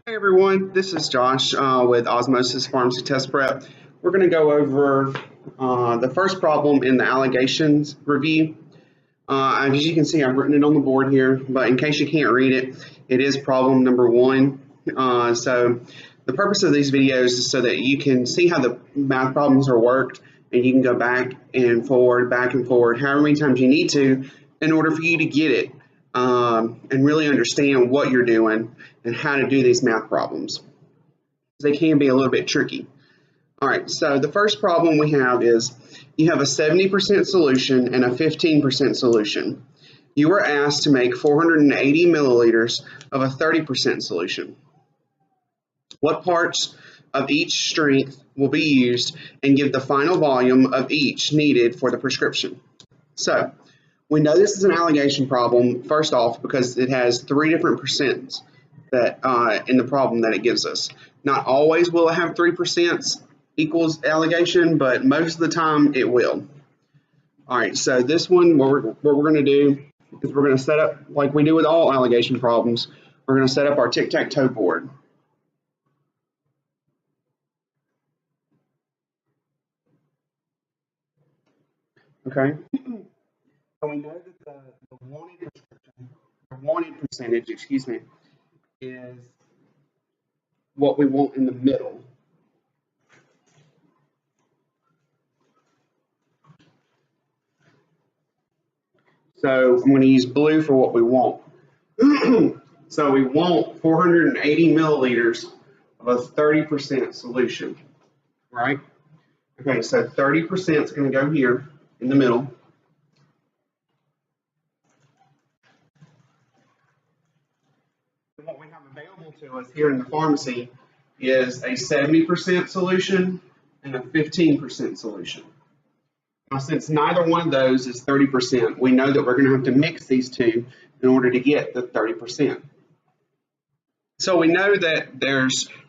Hey everyone, this is Josh with Osmosis Pharmacy Test Prep. We're going to go over the first problem in the allegations review. As you can see, I've written it on the board here, but in case you can't read it, it is problem number 1. So the purpose of these videos is so that you can see how the math problems are worked, and you can go back and forward, however many times you need to in order for you to get it. And really understand what you're doing and how to do these math problems. They can be a little bit tricky. All right, so the first problem we have is you have a 70% solution and a 15% solution. You were asked to make 480 milliliters of a 30% solution. What parts of each strength will be used and give the final volume of each needed for the prescription? So we know this is an alligation problem, first off, because it has 3 different percents that in the problem that it gives us. Not always will it have 3% equals alligation, but most of the time it will. All right, so this one, what we're going to do is we're going to set up, like we do with all alligation problems, we're going to set up our tic-tac-toe board. Okay. So we know that the wanted percentage, is what we want in the middle. So I'm going to use blue for what we want. So we want 480 milliliters of a 30% solution, right? Okay, so 30% is going to go here in the middle. What we have available to us here in the pharmacy is a 70% solution and a 15% solution. Now, since neither one of those is 30%, we know that we're going to have to mix these two in order to get the 30%. So we know that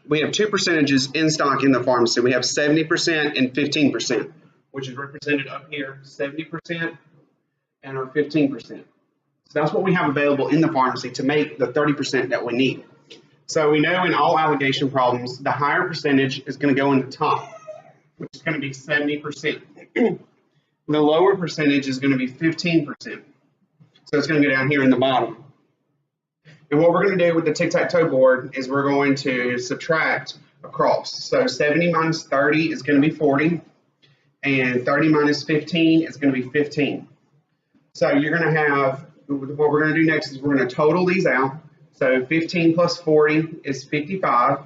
we have 2 percentages in stock in the pharmacy. We have 70% and 15%, which is represented up here, 70% and our 15%. So that's what we have available in the pharmacy to make the 30% that we need. So we know in all alligation problems, the higher percentage is going to go in the top, which is going to be 70%. The lower percentage is going to be 15%. So it's going to go down here in the bottom. And what we're going to do with the tic-tac-toe board is we're going to subtract across. So 70 minus 30 is going to be 40, and 30 minus 15 is going to be 15. So you're going to have, what we're going to do next is we're going to total these out. So 15 plus 40 is 55.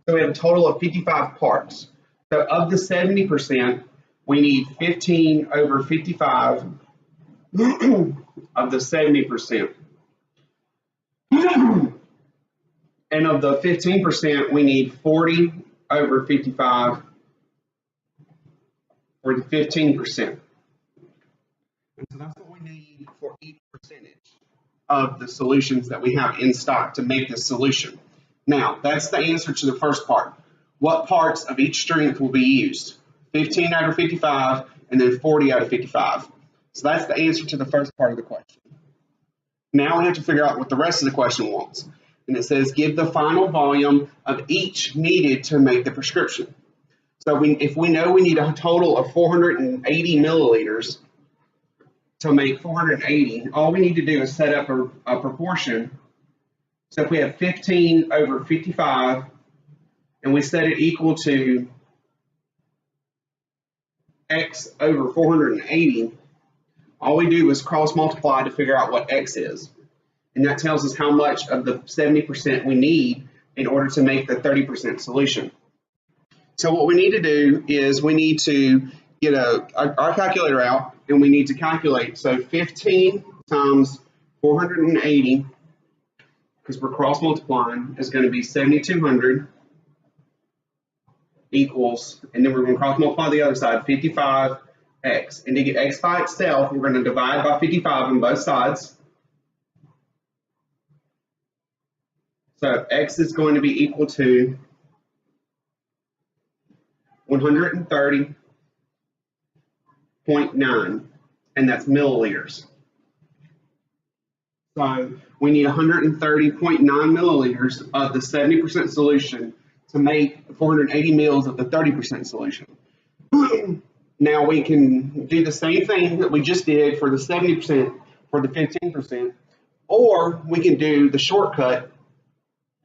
So we have a total of 55 parts. So of the 70%, we need 15 over 55 of the 70%. And of the 15%, we need 40 over 55 for the 15%. And so that's what we need for each percentage of the solutions that we have in stock to make this solution. Now, that's the answer to the first part. What parts of each strength will be used? 15 out of 55 and then 40 out of 55. So that's the answer to the first part of the question. Now we have to figure out what the rest of the question wants. And it says, give the final volume of each needed to make the prescription. So if we know we need a total of 480 milliliters to make 480, all we need to do is set up a proportion. So if we have 15 over 55, and we set it equal to x over 480, all we do is cross multiply to figure out what x is. And that tells us how much of the 70% we need in order to make the 30% solution. So what we need to do is we need to get our calculator out, and we need to calculate. So 15 times 480, because we're cross multiplying, is going to be 7,200 equals, and then we're going to cross multiply the other side, 55x. And to get x by itself, we're going to divide by 55 on both sides. So x is going to be equal to 130.9, and that's milliliters. So we need 130.9 milliliters of the 70% solution to make 480 mils of the 30% solution. Now we can do the same thing that we just did for the 70% for the 15%, or we can do the shortcut,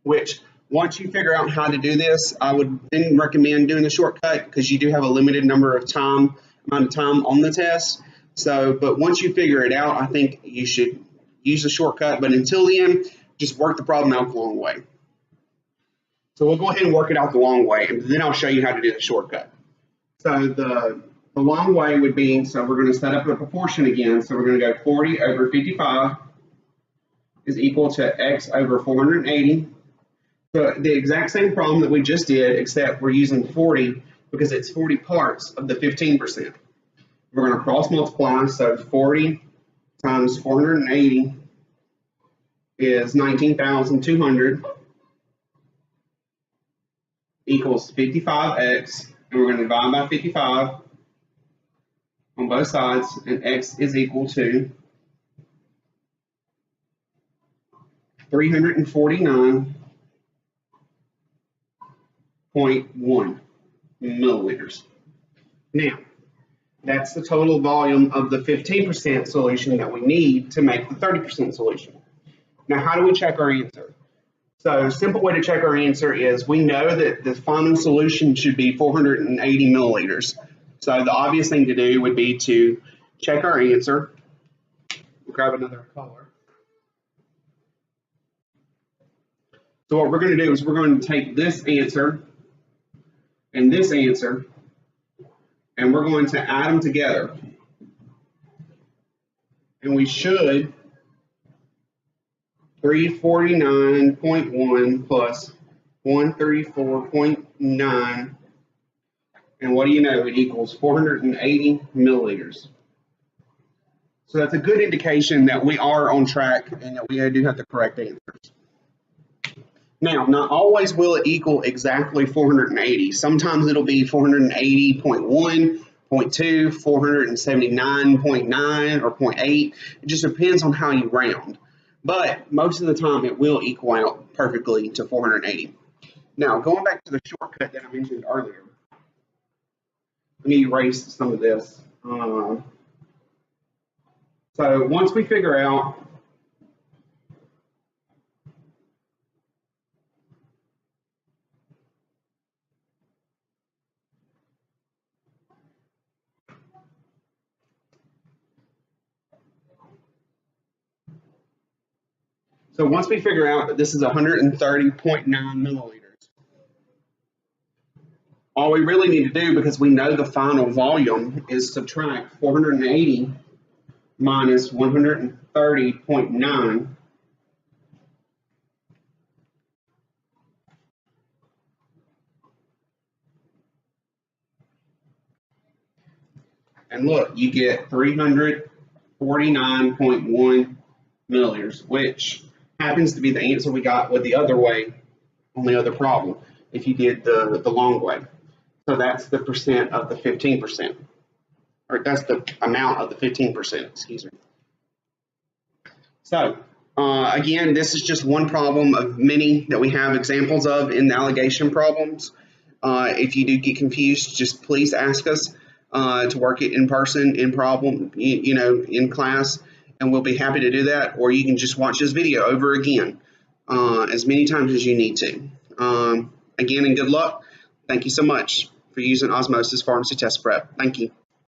which once you figure out how to do this, I would then recommend doing the shortcut because you do have a limited amount of time on the test. So, but once you figure it out, I think you should use the shortcut. But until then, just work the problem out the long way. So we'll go ahead and work it out the long way, and then I'll show you how to do the shortcut. So the long way would be, so we're going to set up the proportion again. So we're going to go 40 over 55 is equal to x over 480. So the exact same problem that we just did, except we're using 40 because it's 40 parts of the 15%. We're going to cross multiply, so 40 times 480 is 19,200 equals 55x, and we're going to divide by 55 on both sides, and x is equal to 349.1 milliliters. Now, that's the total volume of the 15% solution that we need to make the 30% solution. Now, how do we check our answer? So, a simple way to check our answer is we know that the final solution should be 480 milliliters. So, the obvious thing to do would be to check our answer. We'll grab another color. So, what we're going to do is we're going to take this answer and this answer, and we're going to add them together. And we should 349.1 plus 134.9, and what do you know? It equals 480 milliliters. So that's a good indication that we are on track and that we do have the correct answers. Now, not always will it equal exactly 480. Sometimes it'll be 480.1, 0.2, 479.9, or 0.8. It just depends on how you round. But most of the time, it will equal out perfectly to 480. Now, going back to the shortcut that I mentioned earlier, let me erase some of this. So once we figure out that this is 130.9 milliliters, all we really need to do, because we know the final volume, is subtract 480 minus 130.9. And look, you get 349.1 milliliters, which happens to be the answer we got with the other way on the other problem, if you did the long way. So that's the percent of the 15%, or that's the amount of the 15%, excuse me. So again, this is just one problem of many that we have examples of in the alligation problems. If you do get confused, just please ask us to work it in person, in problem, in class, and we'll be happy to do that. Or you can just watch this video over again as many times as you need to. Again, and good luck. Thank you so much for using Osmosis Pharmacy Test Prep. Thank you.